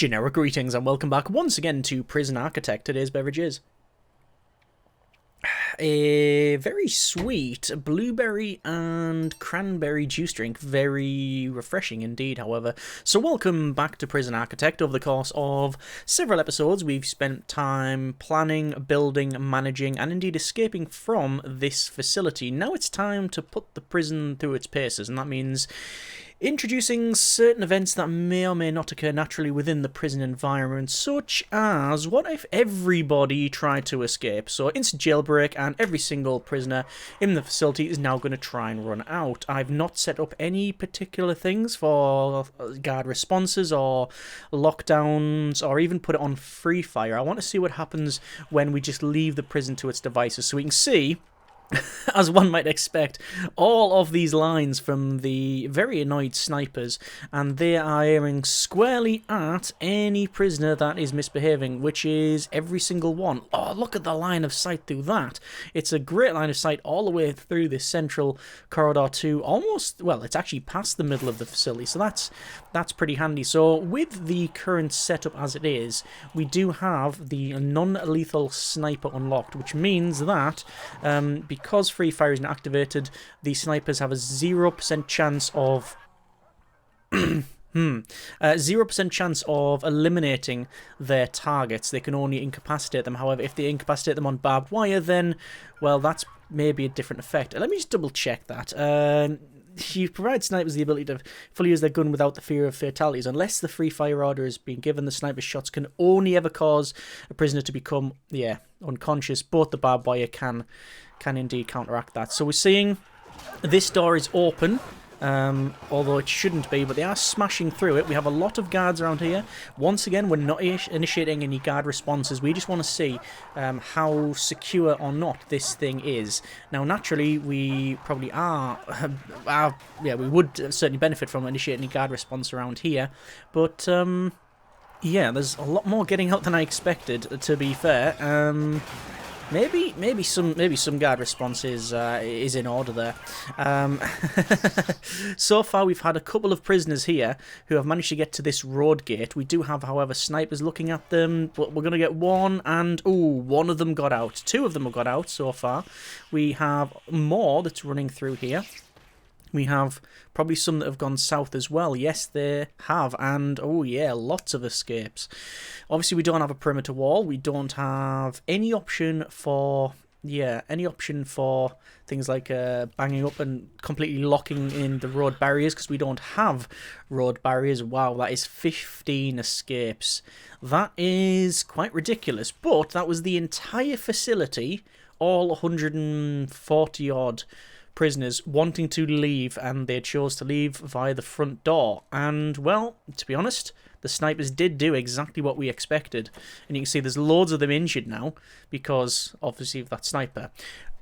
Generic greetings and welcome back once again to Prison Architect. Today's beverage is a very sweet blueberry and cranberry juice drink. Very refreshing indeed, however. So welcome back to Prison Architect. Over the course of several episodes, we've spent time planning, building, managing, and indeed escaping from this facility. Now it's time to put the prison through its paces, and that means introducing certain events that may or may not occur naturally within the prison environment, such as what if everybody tried to escape? So instant jailbreak and every single prisoner in the facility is now going to try and run out. I've not set up any particular things for guard responses or lockdowns or even put it on free fire. I want to see what happens when we just leave the prison to its devices so we can see, as one might expect, all of these lines from the very annoyed snipers, and they are aiming squarely at any prisoner that is misbehaving, which is every single one. Oh, look at the line of sight through that. It's a great line of sight all the way through this central corridor to almost, well, it's actually past the middle of the facility, so that's pretty handy. So with the current setup as it is, we do have the non-lethal sniper unlocked, which means that because free fire isn't activated, the snipers have a 0% chance of 0% chance of eliminating their targets. They can only incapacitate them. However, if they incapacitate them on barbed wire, then, well, that's maybe a different effect. Let me just double check that. You provide snipers the ability to fully use their gun without the fear of fatalities. Unless the free fire order is being given, the sniper's shots can only ever cause a prisoner to become, unconscious. Both the barbed wire can indeed counteract that. So we're seeing this door is open, although it shouldn't be, but they are smashing through it. We have a lot of guards around here. Once again, we're not initiating any guard responses. We just want to see how secure or not this thing is. Now, naturally, we probably we would certainly benefit from initiating a guard response around here, but yeah, there's a lot more getting out than I expected, to be fair. Maybe some guard response is in order there. So far, we've had a couple of prisoners here who have managed to get to this road gate. We do have, however, snipers looking at them, but we're going to get one, and one of them got out. Two of them have got out so far. We have more that's running through here. We have probably some that have gone south as well. Yes, they have. And, oh yeah, lots of escapes. Obviously, we don't have a perimeter wall. We don't have any option for, things like banging up and completely locking in the road barriers, because we don't have road barriers. Wow, that is 15 escapes. That is quite ridiculous. But that was the entire facility, all 140-odd prisoners wanting to leave, and they chose to leave via the front door. And, well, to be honest, the snipers did do exactly what we expected. And you can see there's loads of them injured now because, obviously, of that sniper.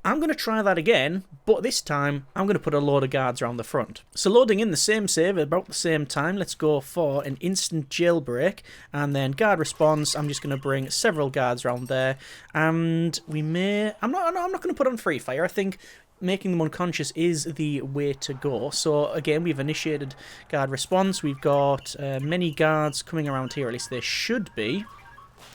I'm going to try that again, but this time I'm going to put a load of guards around the front. So loading in the same save at about the same time, let's go for an instant jailbreak, and then guard response. I'm just going to bring several guards around there, and we may... I'm not going to put on free fire. I think making them unconscious is the way to go. So again, we've initiated guard response. We've got many guards coming around here, at least there should be.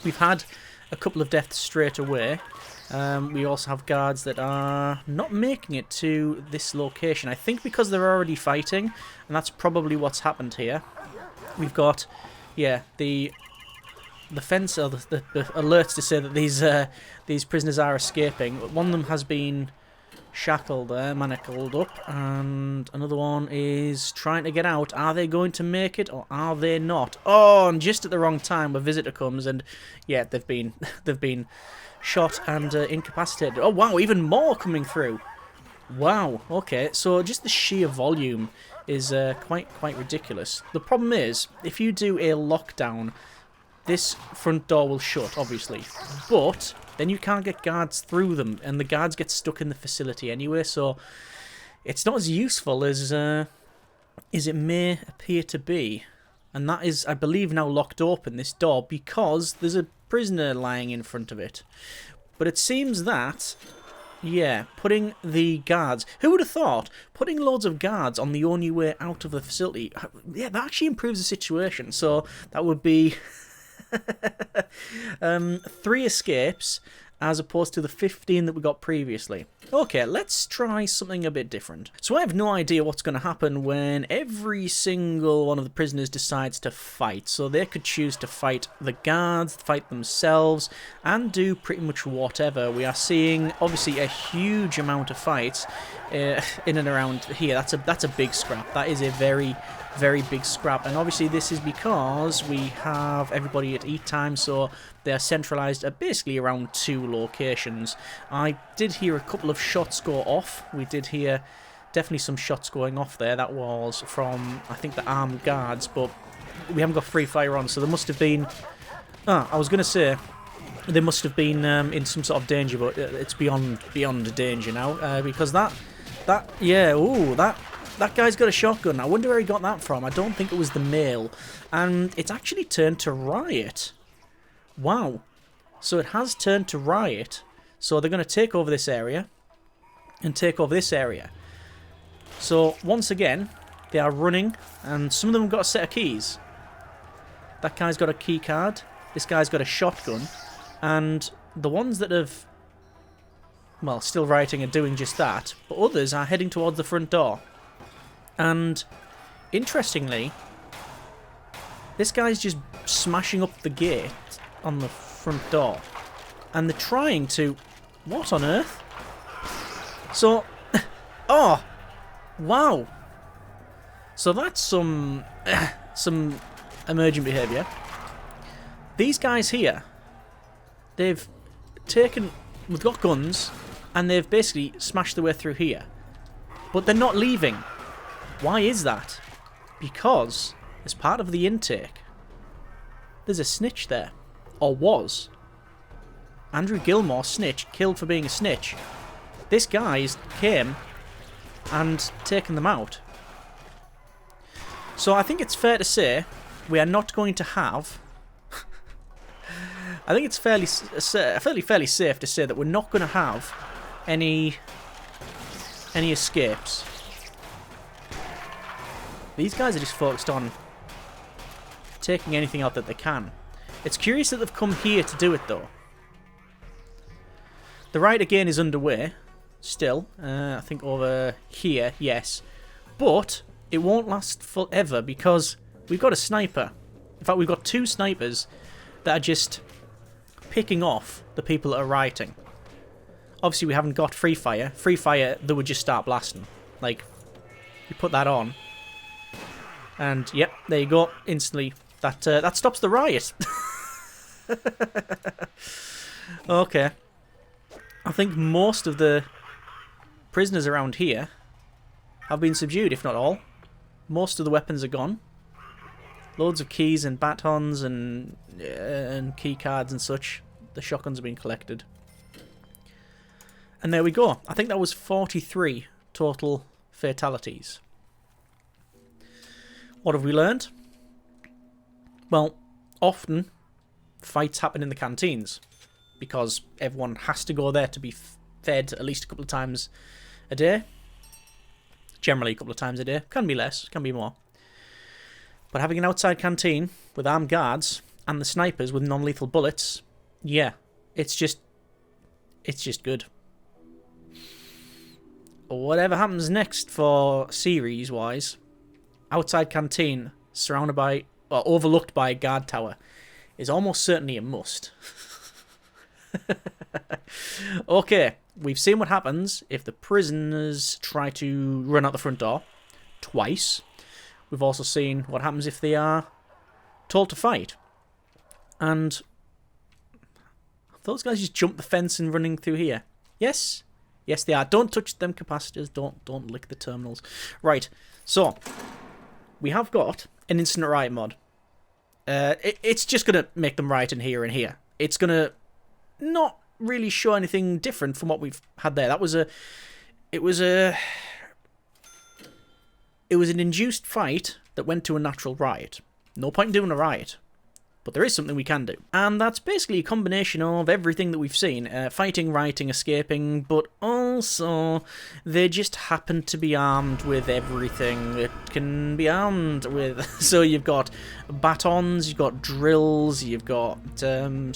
We've had a couple of deaths straight away. We also have guards that are not making it to this location. I think because they're already fighting, and that's probably what's happened here. We've got, the fence, or the alerts to say that these prisoners are escaping. One of them has been shackled there, manacled up, and another one is trying to get out. Are they going to make it, or are they not? Oh, and just at the wrong time, a visitor comes, and yeah, they've been shot and incapacitated. Oh wow, even more coming through. Wow. Okay, so just the sheer volume is quite ridiculous. The problem is, if you do a lockdown, this front door will shut, obviously, but then you can't get guards through them, and the guards get stuck in the facility anyway, so it's not as useful as it may appear to be. And that is, I believe, now locked open, this door, because there's a prisoner lying in front of it. But it seems that Yeah, putting the guards. Who would have thought? Putting loads of guards on the only way out of the facility. Yeah, that actually improves the situation. So that would be 3 escapes as opposed to the 15 that we got previously. Okay, let's try something a bit different. So I have no idea what's going to happen when every single one of the prisoners decides to fight. So they could choose to fight the guards, fight themselves, and do pretty much whatever. We are seeing, obviously, a huge amount of fights in and around here. That's a big scrap. That is a very, very big scrap. And obviously this is because we have everybody at eat time, so they're centralised at basically around 2 locations. I did hear a couple of shots go off. We did hear definitely some shots going off there. That was from, I think, the armed guards, but we haven't got free fire on, so there must have been... I was going to say they must have been in some sort of danger, but it's beyond danger now, because that guy's got a shotgun. I wonder where he got that from. I don't think it was the male. And it's actually turned to riot. Wow. So it has turned to riot. So they're going to take over this area. And take over this area. So, once again, they are running. And some of them have got a set of keys. That guy's got a key card. This guy's got a shotgun. And the ones that have... well, still rioting and doing just that. But others are heading towards the front door. And, interestingly, this guy's just smashing up the gate on the front door. And they're trying to... what on earth? So... oh! Wow! So that's some emergent behaviour. These guys here, they've got guns, and they've basically smashed their way through here. But they're not leaving. Why is that? Because, as part of the intake, there's a snitch there. Or was. Andrew Gilmore, snitch, killed for being a snitch. This guy came and taken them out. So I think it's fair to say we are not going to have... I think it's fairly safe to say that we're not going to have any escapes. These guys are just focused on taking anything out that they can. It's curious that they've come here to do it, though. The riot again is underway, still. I think over here, yes. But it won't last forever because we've got a sniper. In fact, we've got 2 snipers that are just picking off the people that are rioting. Obviously, we haven't got free fire. Free fire, they would just start blasting. Like, you put that on. And, yep, there you go. Instantly, that stops the riot. Okay. I think most of the prisoners around here have been subdued, if not all. Most of the weapons are gone. Loads of keys and batons and key cards and such. The shotguns have been collected. And there we go. I think that was 43 total fatalities. What have we learned? Well, often fights happen in the canteens because everyone has to go there to be fed at least a couple of times a day. Generally a couple of times a day. Can be less, can be more. But having an outside canteen with armed guards and the snipers with non-lethal bullets, yeah, it's just good. Whatever happens next for series-wise, outside canteen surrounded by, well, overlooked by a guard tower is almost certainly a must. Okay, we've seen what happens if the prisoners try to run out the front door twice. We've also seen what happens if they are told to fight. And those guys just jump the fence and running through here. Yes? Yes, they are. Don't touch them capacitors. Don't lick the terminals. Right, so we have got an instant riot mod. It's just going to make them riot in here and here. It's going to not really show anything different from what we've had there. It was an induced fight that went to a natural riot. No point in doing a riot. But there is something we can do. And that's basically a combination of everything that we've seen. Fighting, rioting, escaping, but also they just happen to be armed with everything it can be armed with. So you've got batons, you've got drills, you've got some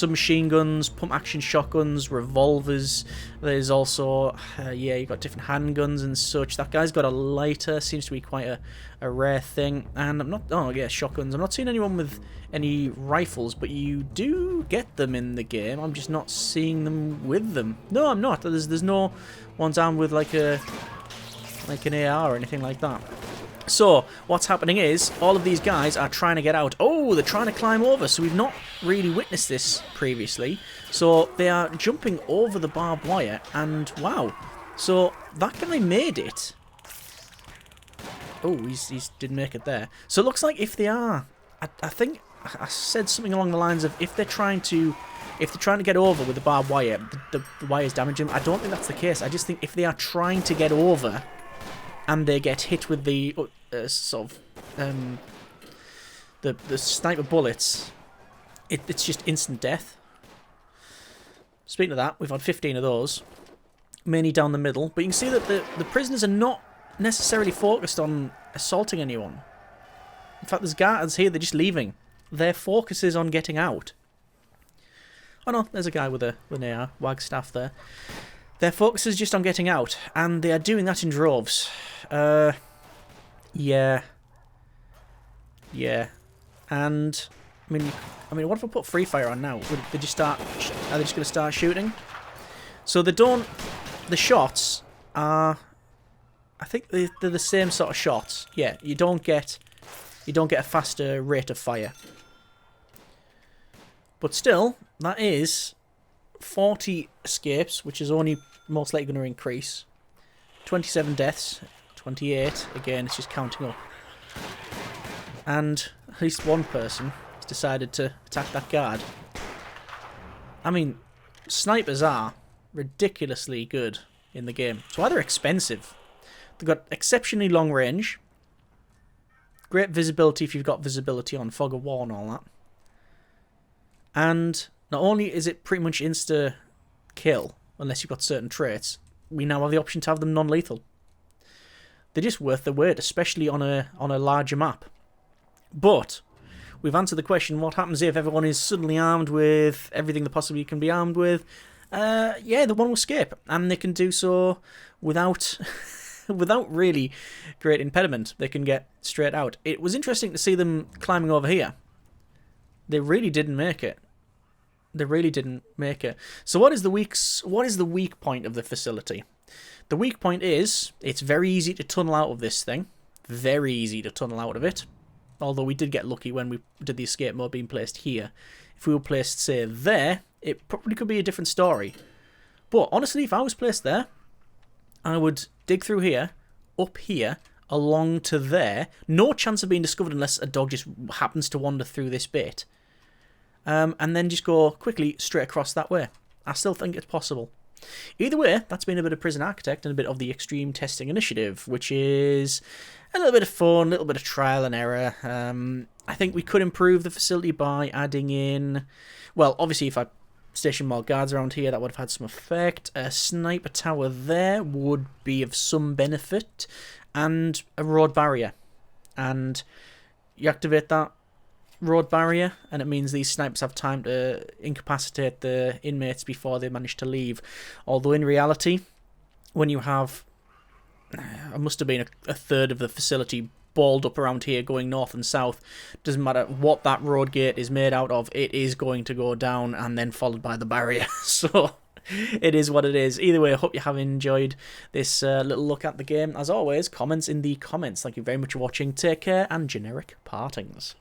machine guns, pump-action shotguns, revolvers. There's also, yeah, you've got different handguns and such. That guy's got a lighter, seems to be quite a rare thing. And I'm not, oh yeah, shotguns. I'm not seeing anyone with any rifles, but you do get them in the game. I'm just not seeing them with them. No, I'm not. There's no ones armed with like an AR or anything like that. So what's happening is all of these guys are trying to get out. Oh, they're trying to climb over. So we've not really witnessed this previously. So they are jumping over the barbed wire, and wow. So that guy made it. Oh, he didn't make it there. So it looks like if they are, I think I said something along the lines of if they're trying to get over with the barbed wire, the wire's damaging them. I don't think that's the case. I just think if they are trying to get over and they get hit with the the sniper bullets, it's just instant death. Speaking of that, we've had 15 of those, mainly down the middle. But you can see that the prisoners are not necessarily focused on assaulting anyone. In fact, there's guards here, they're just leaving. Their focus is on getting out. Oh no, there's a guy with an AR, Wagstaff there. Their focus is just on getting out, and they are doing that in droves. Yeah. And I mean, what if I put free fire on now? Would they just start? Are they just going to start shooting? So they don't. The shots are. I think they're the same sort of shots. Yeah, you don't get a faster rate of fire. But still, that is 40 escapes, which is only most likely going to increase. 27 deaths, 28. Again, it's just counting up. And at least one person has decided to attack that guard. I mean, snipers are ridiculously good in the game. It's why they're expensive. They've got exceptionally long range. Great visibility if you've got visibility on fog of war and all that. And not only is it pretty much insta-kill, unless you've got certain traits, we now have the option to have them non-lethal. They're just worth the wait, especially on a larger map. But we've answered the question, what happens if everyone is suddenly armed with everything they possibly can be armed with? Yeah, the one will escape, and they can do so without without really great impediment. They can get straight out. It was interesting to see them climbing over here. They really didn't make it. They really didn't make it. So what is the weak point of the facility? The weak point is it's very easy to tunnel out of this thing. Very easy to tunnel out of it. Although we did get lucky when we did the escape mode being placed here. If we were placed, say, there, it probably could be a different story. But honestly, if I was placed there, I would dig through here, up here, along to there. No chance of being discovered unless a dog just happens to wander through this bit. And then just go quickly straight across that way. I still think it's possible. Either way, that's been a bit of Prison Architect and a bit of the Extreme Testing Initiative, which is a little bit of fun, a little bit of trial and error. I think we could improve the facility by adding in... Well, obviously, if I station more guards around here, that would have had some effect. A sniper tower there would be of some benefit. And a road barrier. And you activate that road barrier, and it means these snipers have time to incapacitate the inmates before they manage to leave. Although in reality, when you have... it must have been a third of the facility balled up around here going north and south. Doesn't matter what that road gate is made out of, it is going to go down and then followed by the barrier. So it is what it is. Either way, I hope you have enjoyed this little look at the game. As always, comments in the comments. Thank you very much for watching. Take care and generic partings.